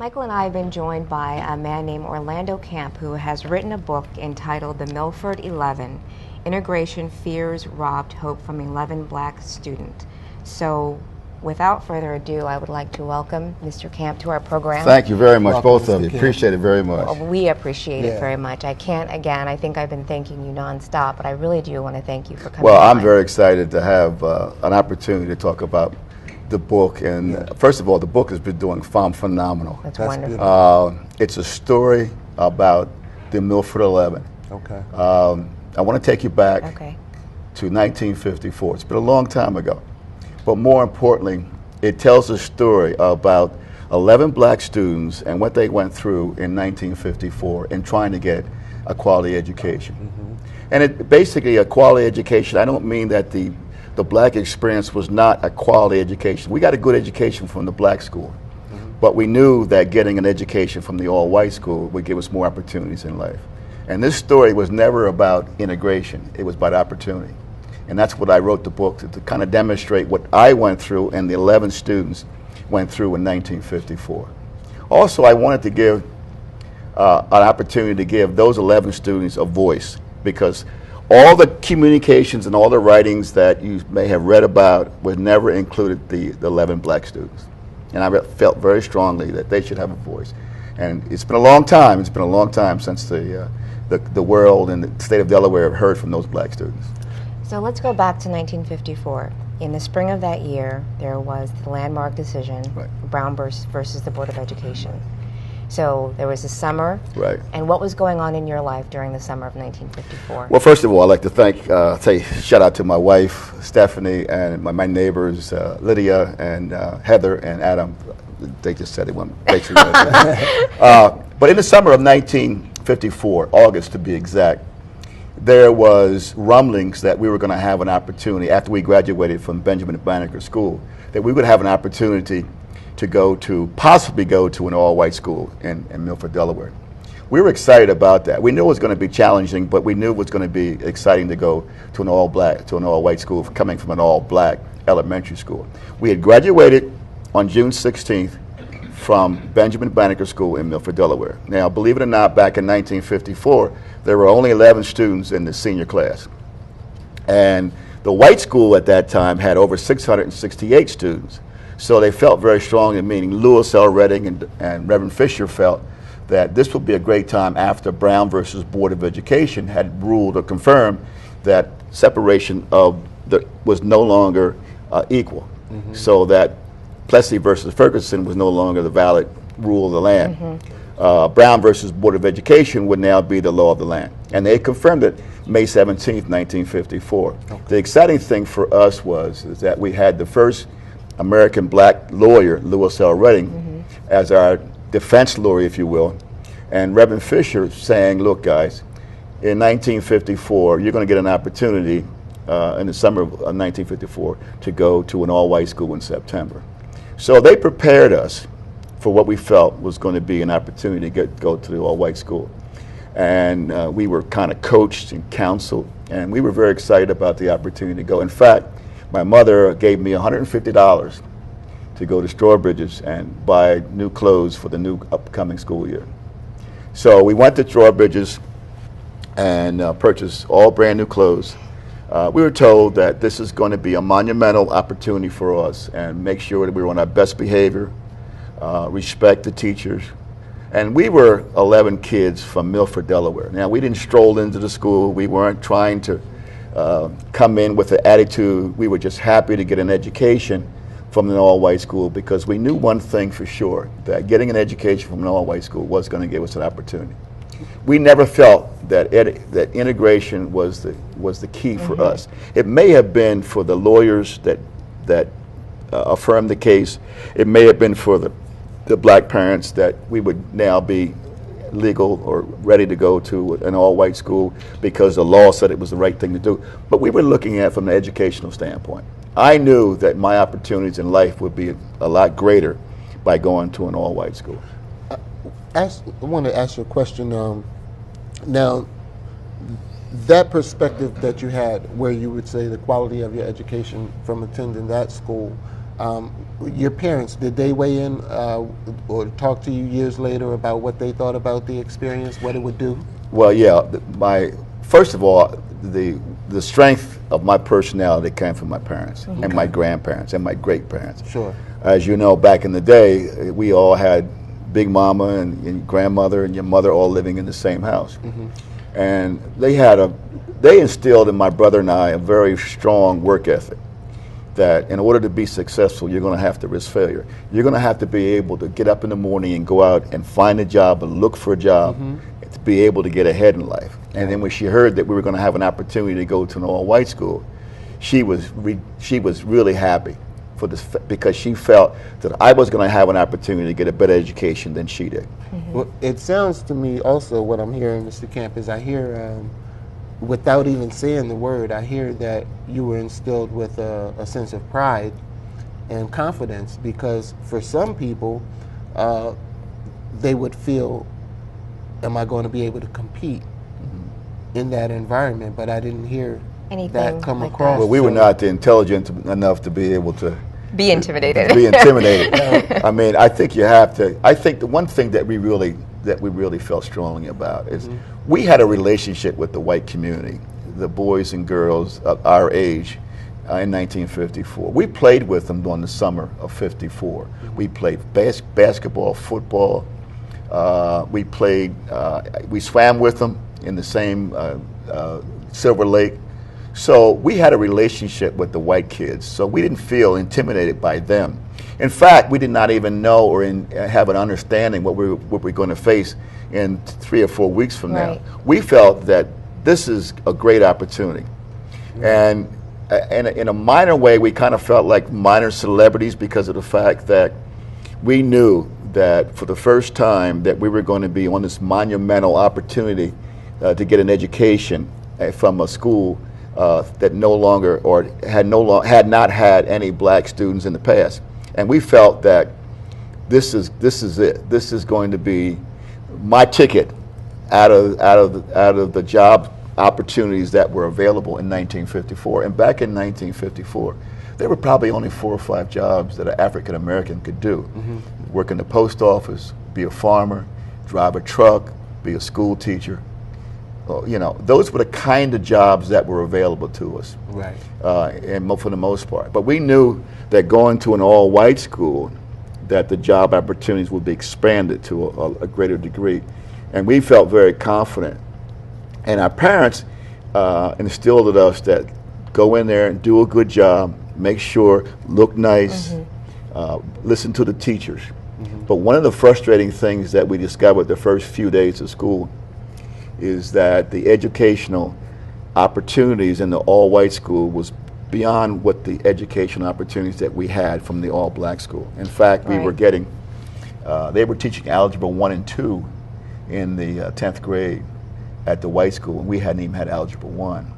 Michael and I have been joined by a man named Orlando Camp who has written a book entitled The Milford 11, Integration Fears Robbed Hope from 11 Black Students. So without further ado, I would like to welcome Mr. Camp to our program. Thank you very much, Welcome, both of Mr. you. Camp. Appreciate it very much. Well, we appreciate it very much. I can't, again, I think I've been thanking you nonstop, but I really do want to thank you for coming Well, on. I'm very excited to have an opportunity to talk about the book. And first of all, the book has been doing phenomenal. That's That's wonderful. It's a story about the Milford 11. Okay. I want to take you back Okay. to 1954. It's been a long time ago. But more importantly, it tells a story about 11 black students and what they went through in 1954 in trying to get a quality education. And it basically a quality education. I don't mean that the black experience was not a quality education. We got a good education from the black school, but we knew that getting an education from the all-white school would give us more opportunities in life. And this story was never about integration. It was about opportunity. And that's what I wrote the book to kind of demonstrate what I went through and the 11 students went through in 1954. Also, I wanted to give an opportunity to give those 11 students a voice, because all the communications and all the writings that you may have read about was never included the 11 black students. And I felt very strongly that they should have a voice. And it's been a long time. It's been a long time since the world and the state of Delaware have heard from those black students. So let's go back to 1954. In the spring of that year, there was the landmark decision, Right. Brown versus the Board of Education. So there was the summer. Right. And what was going on in your life during the summer of 1954? Well, first of all, I'd like to say shout out to my wife, Stephanie, and my neighbors, Lydia and Heather and Adam. They just said they want basically. But in the summer of 1954, August to be exact, there was rumblings that we were going to have an opportunity after we graduated from Benjamin Banneker School, that we would have an opportunity to possibly go to an all-white school in Milford, Delaware. We were excited about that. We knew it was going to be challenging, but we knew it was going to be exciting to go to an all-white school coming from an all-black elementary school. We had graduated on June 16th from Benjamin Banneker School in Milford, Delaware. Now, believe it or not, back in 1954, there were only 11 students in the senior class. And the white school at that time had over 668 students. So they felt very strongly, meaning Lewis L. Redding and Reverend Fisher felt that this would be a great time after Brown versus Board of Education had ruled or confirmed that separation was no longer equal. So that Plessy versus Ferguson was no longer the valid rule of the land. Brown versus Board of Education would now be the law of the land. And they confirmed it May 17th, 1954. The exciting thing for us was that we had the first American black lawyer, Lewis L. Redding, as our defense lawyer, if you will, and Reverend Fisher saying, look guys, in 1954, you're going to get an opportunity in the summer of 1954 to go to an all-white school in September. So they prepared us for what we felt was going to be an opportunity to go to the all-white school. And we were kind of coached and counseled, and we were very excited about the opportunity to go. In fact, my mother gave me $150 to go to Strawbridge's and buy new clothes for the new upcoming school year. So we went to Strawbridge's and purchased all brand new clothes. We were told that this is going to be a monumental opportunity for us and make sure that we were on our best behavior, respect the teachers. And we were 11 kids from Milford, Delaware. Now, we didn't stroll into the school. We weren't trying to come in with the attitude. We were just happy to get an education from an all-white school because we knew one thing for sure, that getting an education from an all-white school was going to give us an opportunity. We never felt that integration was the key for us. It may have been for the lawyers that affirmed the case. It may have been for the black parents that we would now be legal or ready to go to an all-white school because the law said it was the right thing to do. But we were looking at it from an educational standpoint. I knew that my opportunities in life would be a lot greater by going to an all-white school. I want to ask you a question. Now, that perspective that you had, where you would say the quality of your education from attending that school, Your parents, did they weigh in or talk to you years later about what they thought about the experience, what it would do? Well, yeah. First of all, the strength of my personality came from my parents and my grandparents and my great parents. Sure. As you know, back in the day, we all had Big Mama and grandmother and your mother all living in the same house, and they instilled in my brother and I a very strong work ethic. That in order to be successful, you're going to have to risk failure. You're going to have to be able to get up in the morning and go out and find a job and look for a job to be able to get ahead in life. And then when she heard that we were going to have an opportunity to go to an all-white school, she was really happy for this because she felt that I was going to have an opportunity to get a better education than she did. Well, it sounds to me also what I'm hearing, Mr. Camp, is I hear, without even saying the word, I hear that you were instilled with a sense of pride and confidence, because for some people, they would feel, am I going to be able to compete in that environment? But I didn't hear Anything that come like across. Well, we were not intelligent enough to be able to Be intimidated. be intimidated. I mean, I think you have to. I think the one thing that we really felt strongly about is we had a relationship with the white community, the boys and girls of our age, in 1954. We played with them during the summer of '54. We played basketball, football. We swam with them in the same Silver Lake. So we had a relationship with the white kids, so we didn't feel intimidated by them. In fact, we did not even know or have an understanding what we're going to face in 3 or 4 weeks from now. We felt that this is a great opportunity. And in a minor way, we kind of felt like minor celebrities because of the fact that we knew that for the first time that we were going to be on this monumental opportunity to get an education from a school that no longer or had not had any black students in the past, and we felt that this is it. This is going to be my ticket out of the job opportunities that were available in 1954. And back in 1954, there were probably only 4 or 5 jobs that an African American could do: work in the post office, be a farmer, drive a truck, be a school teacher. You know, those were the kind of jobs that were available to us, Right. And for the most part. But we knew that going to an all-white school, that the job opportunities would be expanded to a greater degree, and we felt very confident. And our parents instilled in us that go in there and do a good job, make sure, look nice, listen to the teachers. But one of the frustrating things that we discovered the first few days of school is that the educational opportunities in the all-white school was beyond what the educational opportunities that we had from the all-black school. In fact, we were getting, they were teaching Algebra 1 and 2 in the 10th grade at the white school, and we hadn't even had Algebra 1.